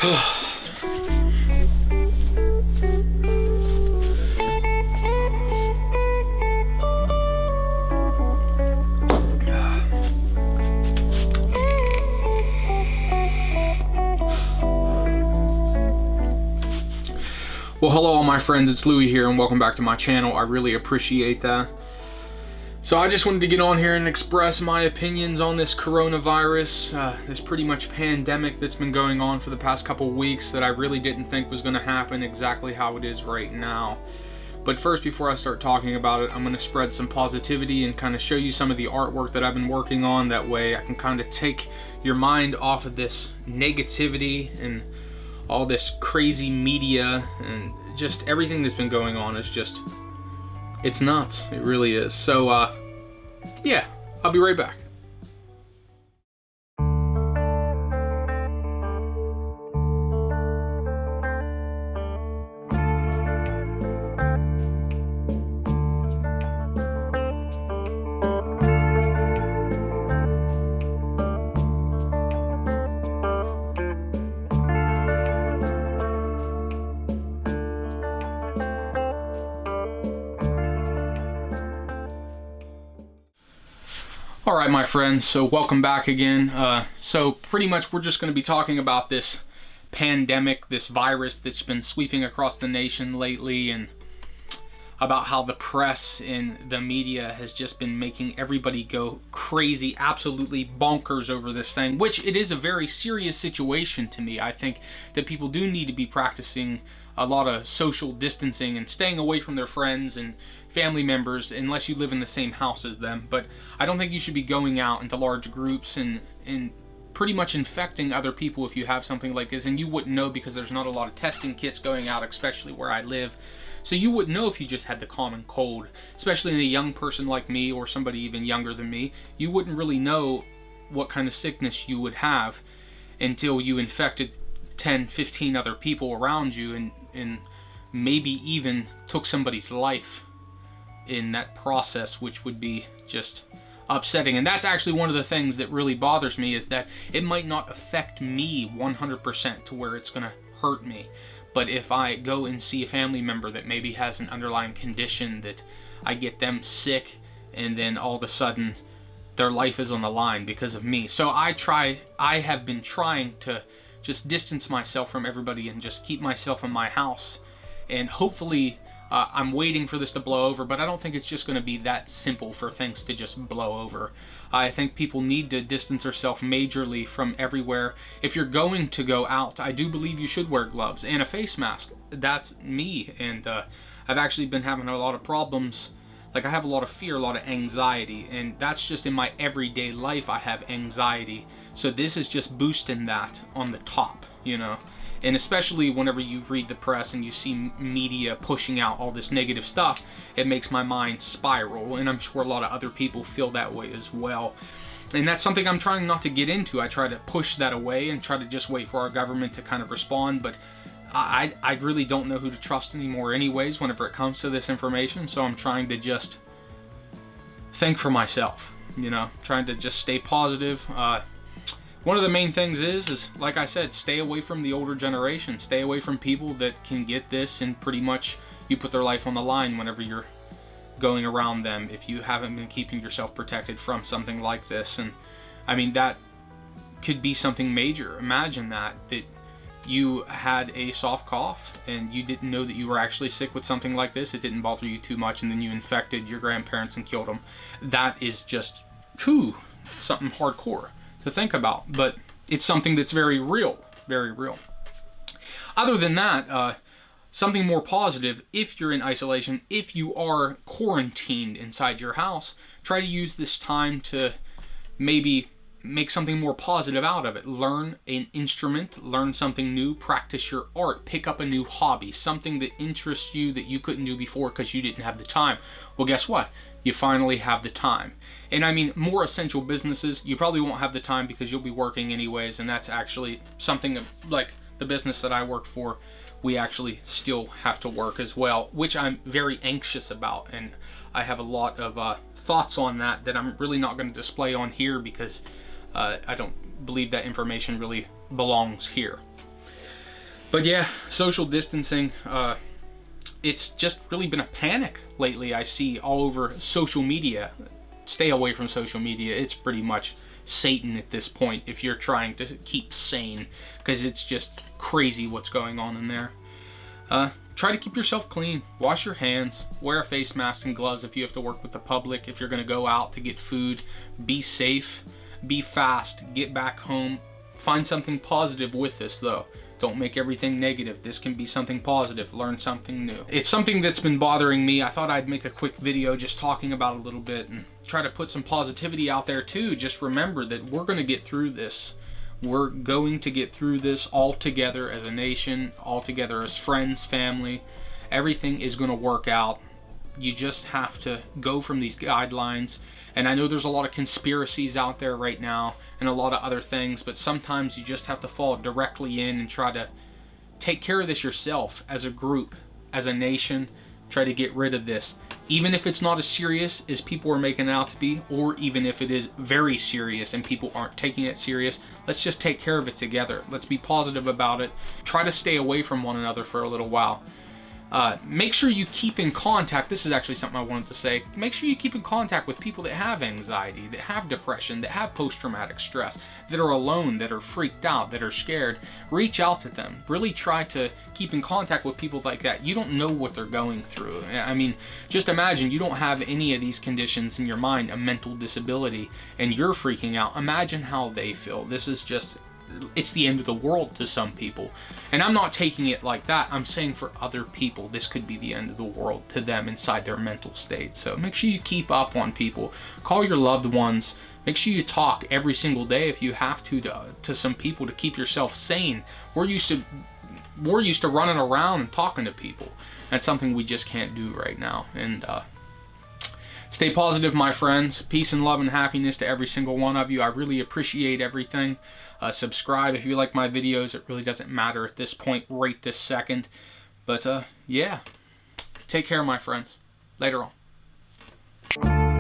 Well, hello all my friends, it's Louie here and welcome back to my channel. I really appreciate that. So I just wanted to get on here and express my opinions on this coronavirus, this pretty much pandemic that's been going on for the past couple weeks that I really didn't think was going to happen exactly how it is right now. But first, before I start talking about it, I'm going to spread some positivity and kind of show you some of the artwork that I've been working on. That way I can kind of take your mind off of this negativity and all this crazy media and just everything that's been going on is just, it's nuts. It really is. So, yeah, I'll be right back. Alright my friends, so welcome back again. So pretty much we're just going to be talking about this pandemic, this virus that's been sweeping across the nation lately, and about how the press and the media has just been making everybody go crazy, absolutely bonkers over this thing, which it is a very serious situation to me. I think that people do need to be practicing a lot of social distancing and staying away from their friends and family members unless you live in the same house as them. But I don't think you should be going out into large groups and pretty much infecting other people if you have something like this. And you wouldn't know because there's not a lot of testing kits going out, especially where I live. So you wouldn't know if you just had the common cold, especially in a young person like me or somebody even younger than me. You wouldn't really know what kind of sickness you would have until you infected 10, 15 other people around you and maybe even took somebody's life in that process, which would be just upsetting. And that's actually one of the things that really bothers me, is that it might not affect me 100% to where it's going to hurt me. But if I go and see a family member that maybe has an underlying condition, that I get them sick and then all of a sudden their life is on the line because of me. So I have been trying to just distance myself from everybody and just keep myself in my house. And hopefully I'm waiting for this to blow over, but I don't think it's just going to be that simple for things to just blow over. I think people need to distance themselves majorly from everywhere. If you're going to go out, I do believe you should wear gloves and a face mask. That's me, and I've actually been having a lot of problems. Like, I have a lot of fear, a lot of anxiety, and that's just in my everyday life. I have anxiety, so this is just boosting that on the top, you know. And especially whenever you read the press and you see media pushing out all this negative stuff, it makes my mind spiral, and I'm sure a lot of other people feel that way as well. And that's something I'm trying not to get into. I try to push that away and try to just wait for our government to kind of respond, but I really don't know who to trust anymore anyways whenever it comes to this information, so I'm trying to just think for myself, you know, trying to just stay positive. One of the main things is like I said, stay away from the older generation. Stay away from people that can get this and pretty much you put their life on the line whenever you're going around them if you haven't been keeping yourself protected from something like this. And I mean, that could be something major. Imagine that you had a soft cough and you didn't know that you were actually sick with something like this. It didn't bother you too much, and then you infected your grandparents and killed them. That is just, something hardcore to think about, but it's something that's very real, very real. Other than that, something more positive, if you're in isolation, if you are quarantined inside your house, try to use this time to maybe make something more positive out of it. Learn an instrument, learn something new, practice your art, pick up a new hobby, something that interests you that you couldn't do before because you didn't have the time. Well, guess what? You finally have the time. And I mean, more essential businesses, you probably won't have the time because you'll be working anyways, and that's actually something like the business that I work for, we actually still have to work as well, which I'm very anxious about, and I have a lot of thoughts on that I'm really not going to display on here because I don't believe that information really belongs here. But yeah, social distancing, it's just really been a panic lately. I see all over social media. Stay away from social media. It's pretty much Satan at this point if you're trying to keep sane, because it's just crazy what's going on in there. Try to keep yourself clean. Wash your hands. Wear a face mask and gloves if you have to work with the public. If you're going to go out to get food, be safe, be fast, get back home. Find something positive with this though. Don't make everything negative. This can be something positive. Learn something new. It's something that's been bothering me. I thought I'd make a quick video just talking about it a little bit and try to put some positivity out there too. Just remember that we're going to get through this. We're going to get through this all together as a nation, all together as friends, family. Everything is going to work out. You just have to go from these guidelines. And I know there's a lot of conspiracies out there right now and a lot of other things, but sometimes you just have to fall directly in and try to take care of this yourself as a group, as a nation. Try to get rid of this. Even if it's not as serious as people are making it out to be, or even if it is very serious and people aren't taking it serious, let's just take care of it together. Let's be positive about it. Try to stay away from one another for a little while. Make sure you keep in contact. This is actually something I wanted to say. Make sure you keep in contact with people that have anxiety, that have depression, that have post-traumatic stress, that are alone, that are freaked out, that are scared. Reach out to them. Really try to keep in contact with people like that. You don't know what they're going through. I mean, just imagine you don't have any of these conditions in your mind, a mental disability, and you're freaking out. Imagine how they feel. This is just... it's the end of the world to some people. And I'm not taking it like that. I'm saying for other people, this could be the end of the world to them inside their mental state. So make sure you keep up on people. Call your loved ones. Make sure you talk every single day if you have to some people to keep yourself sane. We're used to running around and talking to people. That's something we just can't do right now. And stay positive, my friends. Peace and love and happiness to every single one of you. I really appreciate everything. Subscribe if you like my videos. It really doesn't matter at this point, right this second. But yeah, take care, my friends. Later on.